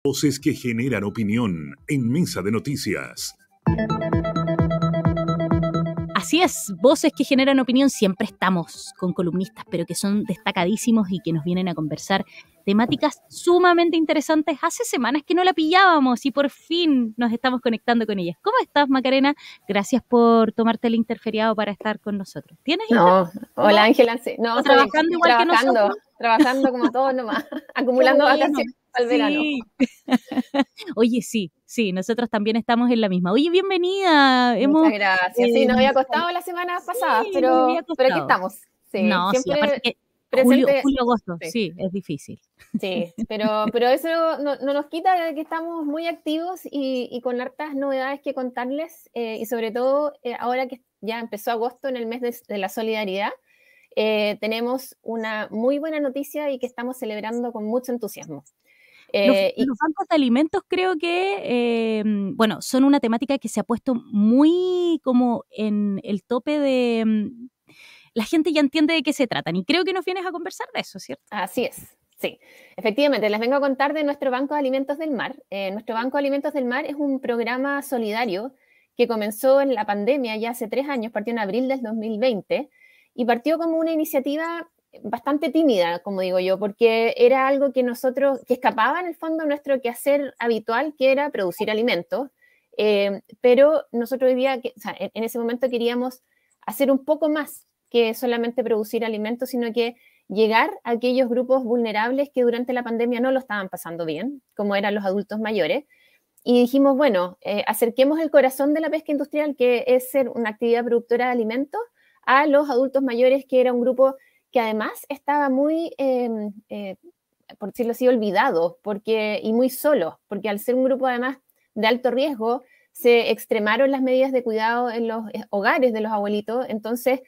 Voces que generan opinión en Mesa de Noticias. Así es, voces que generan opinión. Siempre estamos con columnistas, pero que son destacadísimos y que nos vienen a conversar temáticas sumamente interesantes. Hace semanas que no la pillábamos y por fin nos estamos conectando con ellas. ¿Cómo estás, Macarena? Gracias por tomarte el interferiado para estar con nosotros. ¿Tienes? No, hola Ángela, sí. No, trabajando igual que nosotros. Trabajando como todos nomás, acumulando vacaciones al verano. Oye, sí, nosotros también estamos en la misma. Oye, bienvenida. Muchas gracias. Sí, nos había costado la semana pasada, pero aquí estamos. Sí, no, siempre sí, aparte que julio, agosto, sí, es difícil. Sí, pero eso no nos quita que estamos muy activos y con hartas novedades que contarles, y sobre todo ahora que ya empezó agosto, en el mes de la solidaridad, tenemos una muy buena noticia y que estamos celebrando con mucho entusiasmo. Los bancos de alimentos creo que, son una temática que se ha puesto muy como en el tope de... la gente ya entiende de qué se tratan y creo que nos vienes a conversar de eso, ¿cierto? Así es, sí. Efectivamente, les vengo a contar de nuestro Banco de Alimentos del Mar. Nuestro Banco de Alimentos del Mar es un programa solidario que comenzó en la pandemia ya hace 3 años, partió en abril del 2020 y partió como una iniciativa bastante tímida, como digo yo, porque era algo que escapaba en el fondo de nuestro quehacer habitual, que era producir alimentos, pero nosotros en ese momento queríamos hacer un poco más que solamente producir alimentos, sino que llegar a aquellos grupos vulnerables que durante la pandemia no lo estaban pasando bien, como eran los adultos mayores, y dijimos, bueno, acerquemos el corazón de la pesca industrial, que es ser una actividad productora de alimentos, a los adultos mayores, que era un grupo que además estaba muy, por decirlo así, olvidado y muy solo, porque al ser un grupo además de alto riesgo, se extremaron las medidas de cuidado en los hogares de los abuelitos, entonces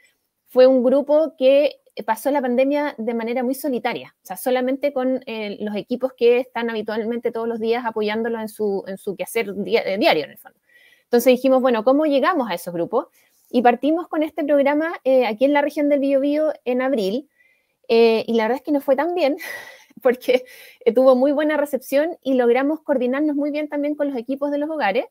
fue un grupo que pasó la pandemia de manera muy solitaria, o sea, solamente con los equipos que están habitualmente todos los días apoyándolo en su quehacer diario en el fondo. Entonces dijimos, bueno, ¿cómo llegamos a esos grupos? Y partimos con este programa aquí en la región del Biobío en abril, y la verdad es que nos fue tan bien porque tuvo muy buena recepción y logramos coordinarnos muy bien también con los equipos de los hogares,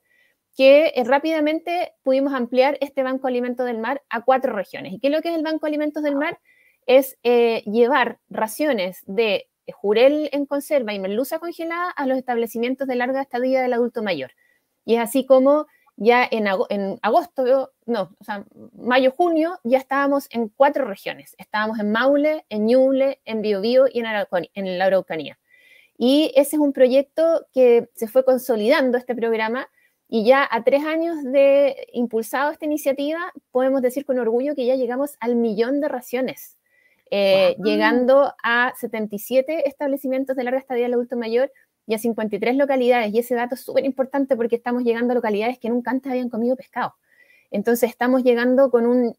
que rápidamente pudimos ampliar este Banco Alimentos del Mar a 4 regiones. ¿Y qué es lo que es el Banco Alimentos del Mar? Es llevar raciones de jurel en conserva y merluza congelada a los establecimientos de larga estadía del adulto mayor. Y es así como ya en agosto, mayo, junio, ya estábamos en 4 regiones. Estábamos en Maule, en Ñuble, en Biobío y en la Araucanía. Y ese es un proyecto que se fue consolidando, este programa, y ya a 3 años de impulsado esta iniciativa, podemos decir con orgullo que ya llegamos al 1.000.000 de raciones, llegando a 77 establecimientos de larga estadía del adulto mayor y a 53 localidades. Y ese dato es súper importante porque estamos llegando a localidades que nunca antes habían comido pescado. Entonces estamos llegando con un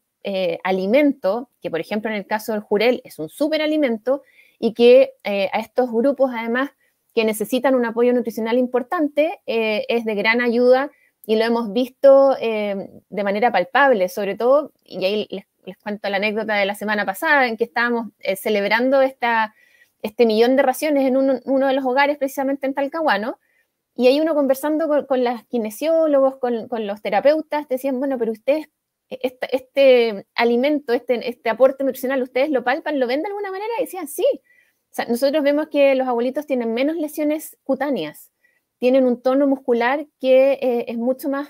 alimento que, por ejemplo, en el caso del jurel es un súper alimento y que a estos grupos, además, que necesitan un apoyo nutricional importante, es de gran ayuda y lo hemos visto de manera palpable, sobre todo, y ahí les cuento la anécdota de la semana pasada en que estábamos celebrando este 1.000.000 de raciones en uno de los hogares, precisamente en Talcahuano, y ahí uno conversando con las kinesiólogos, con los terapeutas, decían, bueno, pero ustedes, este alimento, este aporte nutricional, ¿ustedes lo palpan, lo ven de alguna manera? Y decían, sí. O sea, nosotros vemos que los abuelitos tienen menos lesiones cutáneas, tienen un tono muscular que es mucho más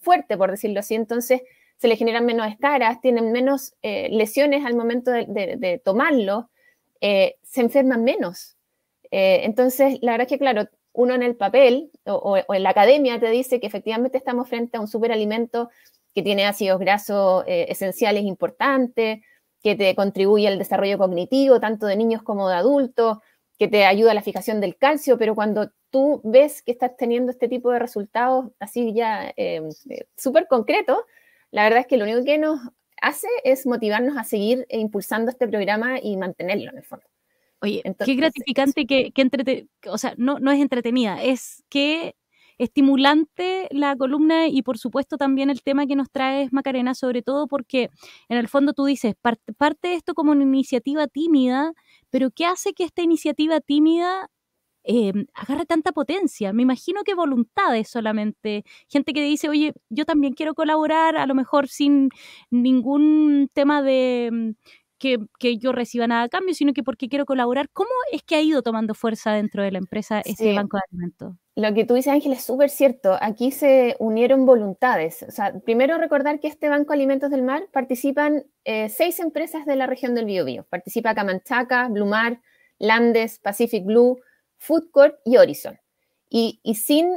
fuerte, por decirlo así, entonces se les generan menos escaras, tienen menos lesiones al momento de tomarlo, se enferman menos. Entonces, la verdad es que, claro, uno en el papel o en la academia te dice que efectivamente estamos frente a un superalimento que tiene ácidos grasos esenciales importantes, que te contribuye al desarrollo cognitivo, tanto de niños como de adultos, que te ayuda a la fijación del calcio, pero cuando tú ves que estás teniendo este tipo de resultados así ya súper concretos, la verdad es que lo único que nos hace es motivarnos a seguir impulsando este programa y mantenerlo en el fondo. Oye, entonces, qué gratificante no es entretenida, es que estimulante la columna y por supuesto también el tema que nos traes, Macarena, sobre todo porque en el fondo tú dices, parte esto como una iniciativa tímida, pero ¿qué hace que esta iniciativa tímida agarre tanta potencia. Me imagino que voluntades solamente, gente que dice, oye, yo también quiero colaborar, a lo mejor sin ningún tema de que yo reciba nada a cambio, sino que porque quiero colaborar. ¿Cómo es que ha ido tomando fuerza dentro de la empresa este Sí. banco de alimentos? Lo que tú dices, Ángel, es súper cierto. Aquí se unieron voluntades. O sea, primero recordar que este Banco de Alimentos del Mar participan 6 empresas de la región del Biobío. Participa Camanchaca, Blumar, Landes, Pacific Blue, Food Corp y Horizon. Y sin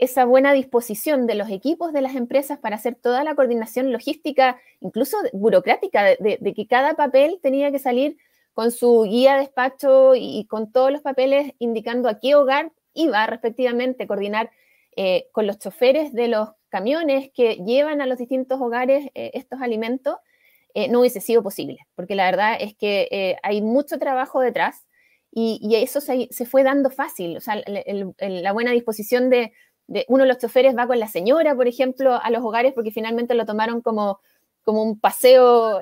esa buena disposición de los equipos de las empresas para hacer toda la coordinación logística, incluso burocrática, de que cada papel tenía que salir con su guía de despacho y con todos los papeles indicando a qué hogar iba respectivamente coordinar con los choferes de los camiones que llevan a los distintos hogares estos alimentos, no hubiese sido posible, porque la verdad es que hay mucho trabajo detrás y eso se fue dando fácil. O sea, la buena disposición de uno de los choferes va con la señora, por ejemplo, a los hogares porque finalmente lo tomaron como un paseo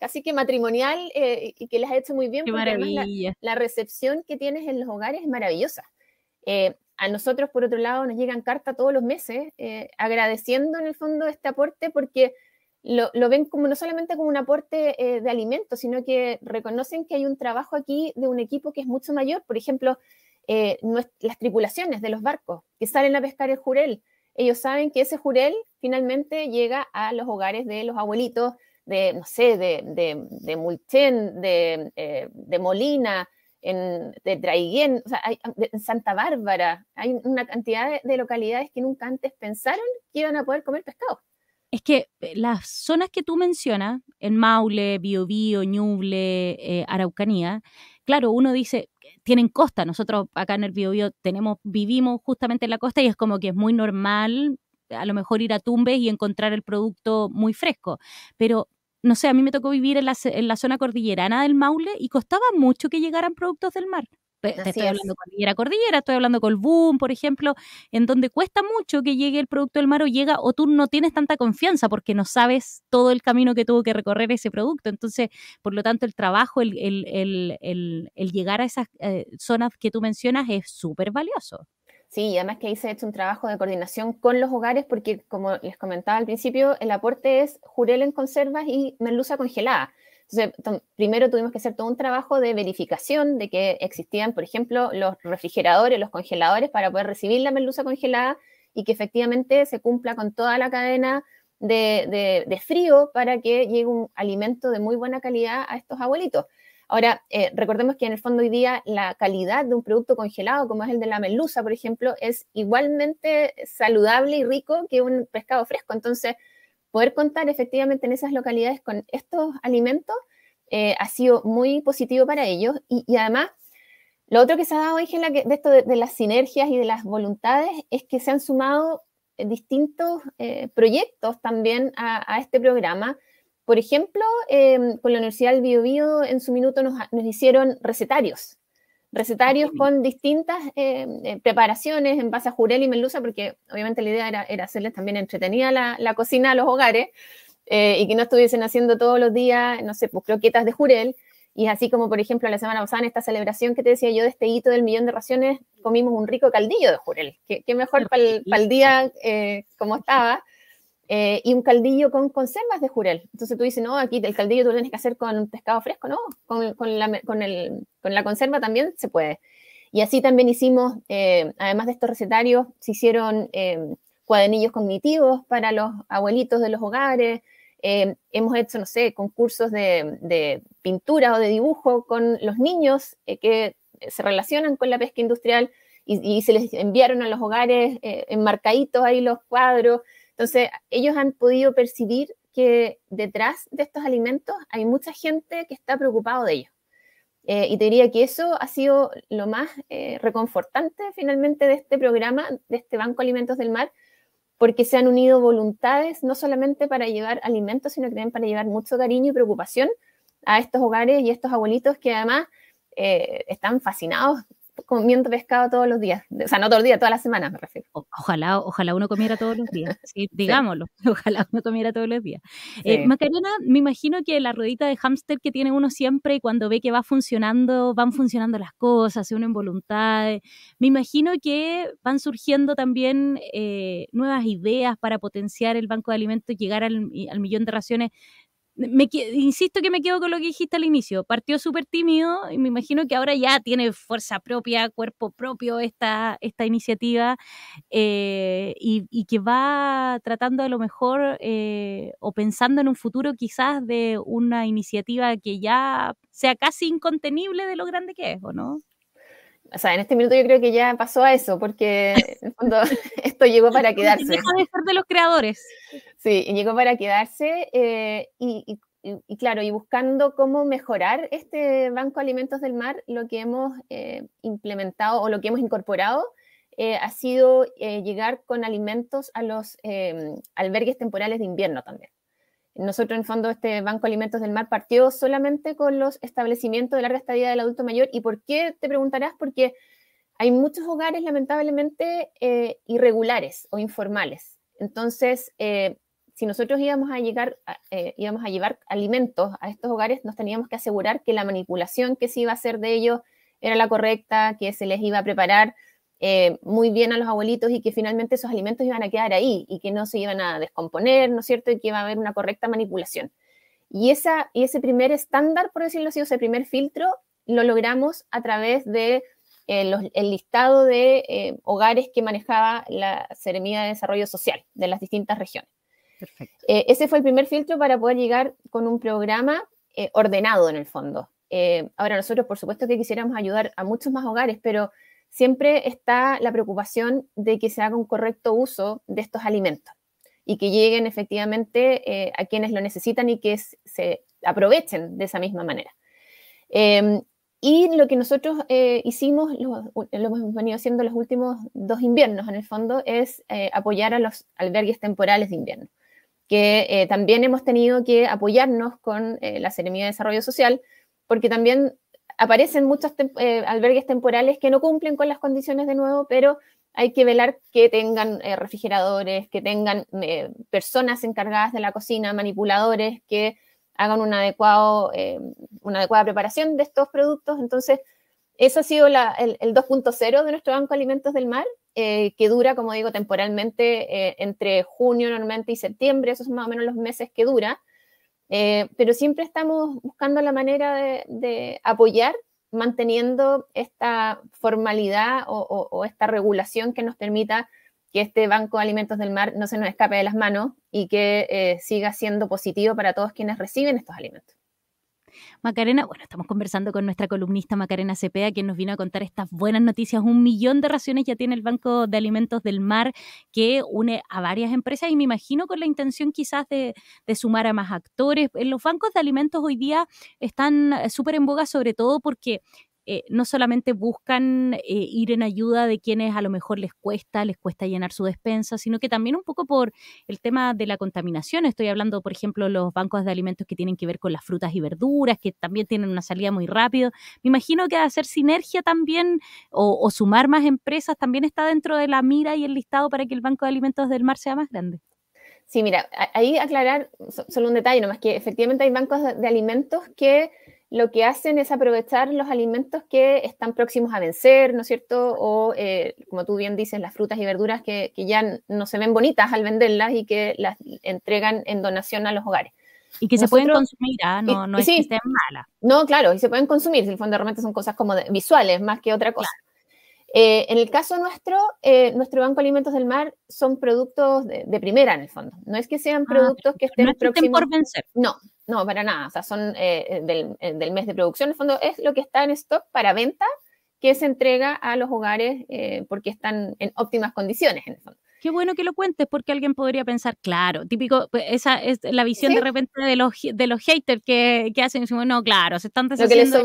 casi que matrimonial y que les ha hecho muy bien. Qué porque maravilla. además la recepción que tienes en los hogares es maravillosa. A nosotros, por otro lado, nos llegan cartas todos los meses agradeciendo en el fondo este aporte porque lo ven como no solamente como un aporte de alimentos, sino que reconocen que hay un trabajo aquí de un equipo que es mucho mayor. Por ejemplo, las tripulaciones de los barcos que salen a pescar el jurel, ellos saben que ese jurel finalmente llega a los hogares de los abuelitos de, no sé, de Mulchen, de Molina, de Traiguén, o sea, en Santa Bárbara. Hay una cantidad de localidades que nunca antes pensaron que iban a poder comer pescado. Es que las zonas que tú mencionas, en Maule, Biobío, Ñuble, Araucanía, claro, uno dice, tienen costa. Nosotros acá en el Biobío vivimos justamente en la costa y es como que es muy normal a lo mejor ir a Tumbes y encontrar el producto muy fresco. Pero, no sé, a mí me tocó vivir en la zona cordillerana del Maule y costaba mucho que llegaran productos del mar. Te estoy hablando cordillera, estoy hablando Colbún, por ejemplo, en donde cuesta mucho que llegue el producto del mar o tú no tienes tanta confianza porque no sabes todo el camino que tuvo que recorrer ese producto. Entonces, por lo tanto, el trabajo, el llegar a esas zonas que tú mencionas es súper valioso. Sí, y además que ahí se ha hecho un trabajo de coordinación con los hogares porque, como les comentaba al principio, el aporte es jurel en conservas y merluza congelada. Entonces, primero tuvimos que hacer todo un trabajo de verificación de que existían, por ejemplo, los refrigeradores, los congeladores para poder recibir la merluza congelada y que efectivamente se cumpla con toda la cadena de frío para que llegue un alimento de muy buena calidad a estos abuelitos. Ahora, recordemos que en el fondo hoy día la calidad de un producto congelado, como es el de la merluza, por ejemplo, es igualmente saludable y rico que un pescado fresco. Entonces, poder contar efectivamente en esas localidades con estos alimentos ha sido muy positivo para ellos. Y además, lo otro que se ha dado, Ángela, de esto de las sinergias y de las voluntades, es que se han sumado distintos proyectos también a este programa. Por ejemplo, con la Universidad del Biobío en su minuto nos hicieron recetarios con distintas preparaciones en base a jurel y merluza, porque obviamente la idea era hacerles también entretenida la cocina a los hogares y que no estuviesen haciendo todos los días, no sé, pues croquetas de jurel. Y es así como, por ejemplo, la semana pasada en esta celebración que te decía yo de este hito del 1.000.000 de raciones, comimos un rico caldillo de jurel. Qué mejor para el día como estaba. Y un caldillo con conservas de jurel. Entonces tú dices, no, aquí el caldillo tú lo tienes que hacer con pescado fresco, no, con la conserva también se puede. Y así también hicimos, además de estos recetarios, se hicieron cuadernillos cognitivos para los abuelitos de los hogares, hemos hecho, no sé, concursos de pintura o de dibujo con los niños que se relacionan con la pesca industrial y se les enviaron a los hogares enmarcaditos ahí los cuadros. Entonces, ellos han podido percibir que detrás de estos alimentos hay mucha gente que está preocupado de ellos. Y te diría que eso ha sido lo más reconfortante finalmente de este programa, de este Banco Alimentos del Mar, porque se han unido voluntades no solamente para llevar alimentos, sino que también para llevar mucho cariño y preocupación a estos hogares y a estos abuelitos que además están fascinados comiendo pescado todos los días. O sea, no todos los días, todas las semanas me refiero. Ojalá uno comiera todos los días, sí, digámoslo, sí. Ojalá uno comiera todos los días. Sí. Macarena, me imagino que la ruedita de hámster que tiene uno siempre, cuando ve que van funcionando las cosas, se unen voluntades, me imagino que van surgiendo también nuevas ideas para potenciar el banco de alimentos, llegar al millón de raciones. Insisto que me quedo con lo que dijiste al inicio, partió súper tímido y me imagino que ahora ya tiene fuerza propia, cuerpo propio esta iniciativa y que va tratando a lo mejor o pensando en un futuro quizás de una iniciativa que ya sea casi incontenible de lo grande que es, ¿o no? O sea, en este minuto yo creo que ya pasó a eso, porque en el fondo esto llegó para quedarse. Deja de ser de los creadores. Sí, llegó para quedarse y claro, y buscando cómo mejorar este Banco de Alimentos del Mar, lo que hemos implementado o lo que hemos incorporado ha sido llegar con alimentos a los albergues temporales de invierno también. Nosotros, en el fondo, este Banco de Alimentos del Mar partió solamente con los establecimientos de larga estadía del adulto mayor. ¿Y por qué? Te preguntarás, porque hay muchos hogares, lamentablemente, irregulares o informales. Entonces, si nosotros íbamos a llevar alimentos a estos hogares, nos teníamos que asegurar que la manipulación que se iba a hacer de ellos era la correcta, que se les iba a preparar muy bien a los abuelitos y que finalmente esos alimentos iban a quedar ahí y que no se iban a descomponer, ¿no es cierto? Y que iba a haber una correcta manipulación. Y ese primer estándar, por decirlo así, o ese primer filtro, lo logramos a través de el listado de hogares que manejaba la Seremía de Desarrollo Social de las distintas regiones. Perfecto. Ese fue el primer filtro para poder llegar con un programa ordenado en el fondo. Ahora nosotros, por supuesto que quisiéramos ayudar a muchos más hogares, pero siempre está la preocupación de que se haga un correcto uso de estos alimentos y que lleguen efectivamente a quienes lo necesitan y que se aprovechen de esa misma manera. Y lo que nosotros hicimos, lo hemos venido haciendo los últimos 2 inviernos en el fondo, es apoyar a los albergues temporales de invierno, que también hemos tenido que apoyarnos con la Seremía de Desarrollo Social, porque también aparecen muchos albergues temporales que no cumplen con las condiciones de nuevo, pero hay que velar que tengan refrigeradores, que tengan personas encargadas de la cocina, manipuladores, que hagan una adecuada preparación de estos productos. Entonces, eso ha sido el 2.0 de nuestro Banco de Alimentos del Mar, que dura, como digo, temporalmente entre junio normalmente y septiembre, esos son más o menos los meses que dura. Pero siempre estamos buscando la manera de apoyar, manteniendo esta formalidad o esta regulación que nos permita que este Banco de Alimentos del Mar no se nos escape de las manos y que siga siendo positivo para todos quienes reciben estos alimentos. Macarena, bueno, estamos conversando con nuestra columnista Macarena Cepeda, quien nos vino a contar estas buenas noticias. 1 millón de raciones ya tiene el Banco de Alimentos del Mar, que une a varias empresas y me imagino con la intención quizás de sumar a más actores. Los bancos de alimentos hoy día están súper en boga, sobre todo porque no solamente buscan ir en ayuda de quienes a lo mejor les cuesta llenar su despensa, sino que también un poco por el tema de la contaminación. Estoy hablando, por ejemplo, los bancos de alimentos que tienen que ver con las frutas y verduras, que también tienen una salida muy rápido. Me imagino que hacer sinergia también o sumar más empresas también está dentro de la mira y el listado para que el Banco de Alimentos del Mar sea más grande. Sí, mira, ahí aclarar solo un detalle, nomás que efectivamente hay bancos de alimentos que lo que hacen es aprovechar los alimentos que están próximos a vencer, ¿no es cierto? O, como tú bien dices, las frutas y verduras que ya no se ven bonitas al venderlas y que las entregan en donación a los hogares. Y que se pueden consumir, no es que estén malas. No, claro, y se pueden consumir, en el fondo realmente son cosas como visuales más que otra cosa. Claro. En el caso nuestro Banco de Alimentos del Mar son productos de primera en el fondo. No es que sean productos que estén próximos. Por vencer. No, para nada. O sea, son del mes de producción. En el fondo es lo que está en stock para venta que se entrega a los hogares porque están en óptimas condiciones en el fondo. Qué bueno que lo cuentes porque alguien podría pensar, claro, típico, esa es la visión de repente de los haters que hacen, no, claro, se están deshaciendo.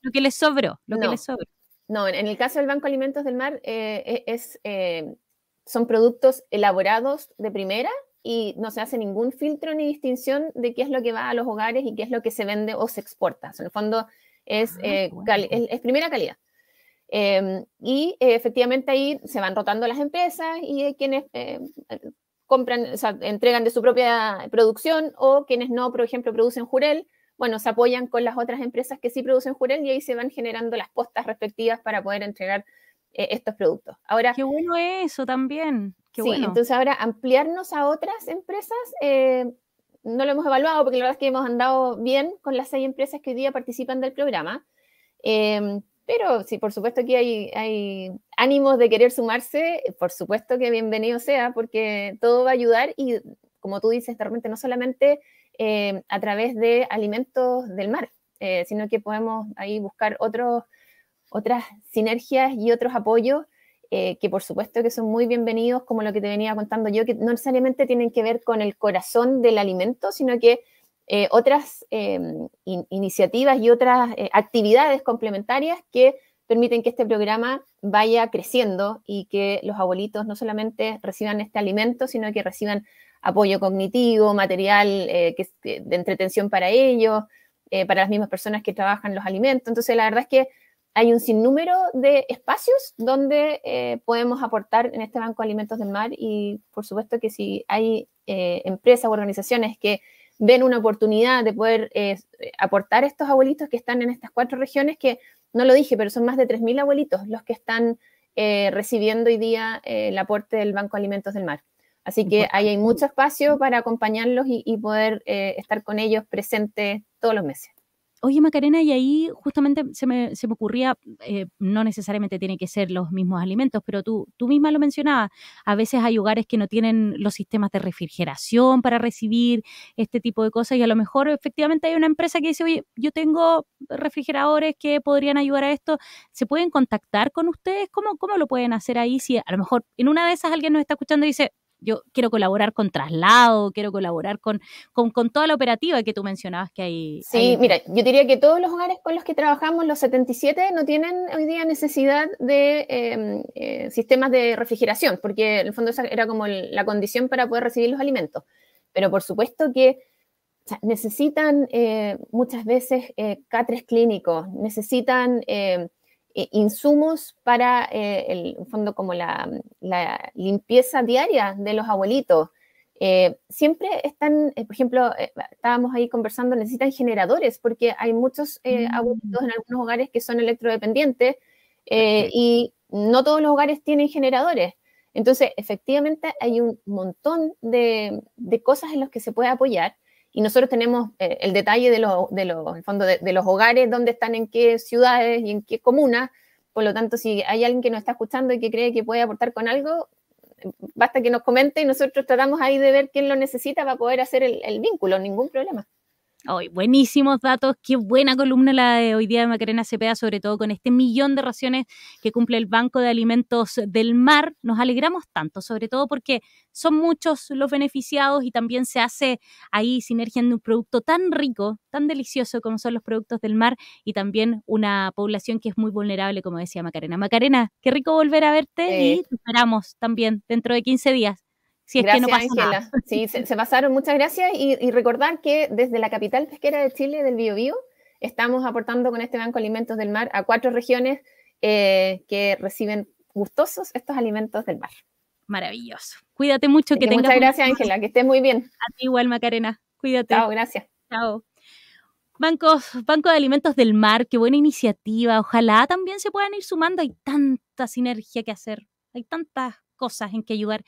Lo que les sobró. No, en el caso del Banco de Alimentos del Mar son productos elaborados de primera y no se hace ningún filtro ni distinción de qué es lo que va a los hogares y qué es lo que se vende o se exporta. O sea, en el fondo es primera calidad. Efectivamente ahí se van rotando las empresas y hay quienes compran, o sea, entregan de su propia producción, o quienes no, por ejemplo, producen jurel, bueno, se apoyan con las otras empresas que sí producen jurel y ahí se van generando las postas respectivas para poder entregar estos productos. Ahora, qué bueno eso también. Qué sí, bueno. entonces ahora ampliarnos a otras empresas, no lo hemos evaluado porque la verdad es que hemos andado bien con las 6 empresas que hoy día participan del programa. Pero sí, por supuesto que hay ánimos de querer sumarse, por supuesto que bienvenido sea, porque todo va a ayudar y, como tú dices, realmente no solamente a través de alimentos del mar, sino que podemos ahí buscar otras sinergias y otros apoyos que por supuesto que son muy bienvenidos, como lo que te venía contando yo, que no necesariamente tienen que ver con el corazón del alimento, sino que otras iniciativas y otras actividades complementarias que permiten que este programa vaya creciendo y que los abuelitos no solamente reciban este alimento, sino que reciban apoyo cognitivo, material de entretención para ellos, para las mismas personas que trabajan los alimentos. Entonces, la verdad es que hay un sinnúmero de espacios donde podemos aportar en este Banco de Alimentos del Mar y, por supuesto, que si hay empresas o organizaciones que ven una oportunidad de poder aportar a estos abuelitos que están en estas 4 regiones, que no lo dije, pero son más de 3.000 abuelitos los que están recibiendo hoy día el aporte del Banco de Alimentos del Mar. Así que ahí hay mucho espacio para acompañarlos y poder estar con ellos presentes todos los meses. Oye, Macarena, y ahí justamente se me ocurría, no necesariamente tiene que ser los mismos alimentos, pero tú misma lo mencionabas, a veces hay hogares que no tienen los sistemas de refrigeración para recibir este tipo de cosas y a lo mejor efectivamente hay una empresa que dice, oye, yo tengo refrigeradores que podrían ayudar a esto, ¿se pueden contactar con ustedes? ¿Cómo lo pueden hacer ahí? Si a lo mejor en una de esas alguien nos está escuchando y dice, yo quiero colaborar con traslado, quiero colaborar con toda la operativa que tú mencionabas que hay. Sí, mira, yo diría que todos los hogares con los que trabajamos, los 77, no tienen hoy día necesidad de sistemas de refrigeración, porque en el fondo esa era como la condición para poder recibir los alimentos. Pero por supuesto que necesitan muchas veces catres clínicos, necesitan insumos para el fondo como la limpieza diaria de los abuelitos. Siempre están, por ejemplo, estábamos ahí conversando, necesitan generadores porque hay muchos abuelitos en algunos hogares que son electrodependientes y no todos los hogares tienen generadores. Entonces, efectivamente, hay un montón de cosas en las que se puede apoyar. Y nosotros tenemos el detalle en el fondo de los hogares, dónde están, en qué ciudades y en qué comunas. Por lo tanto, si hay alguien que nos está escuchando y que cree que puede aportar con algo, basta que nos comente y nosotros tratamos ahí de ver quién lo necesita para poder hacer el vínculo, ningún problema. Hoy, buenísimos datos, qué buena columna la de hoy día de Macarena Cepeda, sobre todo con este 1.000.000 de raciones que cumple el Banco de Alimentos del Mar. Nos alegramos tanto, sobre todo porque son muchos los beneficiados y también se hace ahí sinergia en un producto tan rico, tan delicioso como son los productos del mar y también una población que es muy vulnerable, como decía Macarena. Macarena, qué rico volver a verte y te esperamos también dentro de 15 días. Si es gracias, que no pasa Ángela. Nada. Sí, se pasaron, muchas gracias. Y recordar que desde la capital pesquera de Chile, del Biobío, estamos aportando con este Banco de Alimentos del Mar a 4 regiones que reciben gustosos estos alimentos del mar. Maravilloso. Cuídate mucho. Que tengas muchas gracias, Ángela. Que estés muy bien. A ti igual, Macarena. Cuídate. Chao, gracias. Chao. Banco de Alimentos del Mar, qué buena iniciativa. Ojalá también se puedan ir sumando. Hay tanta sinergia que hacer. Hay tantas cosas en que ayudar.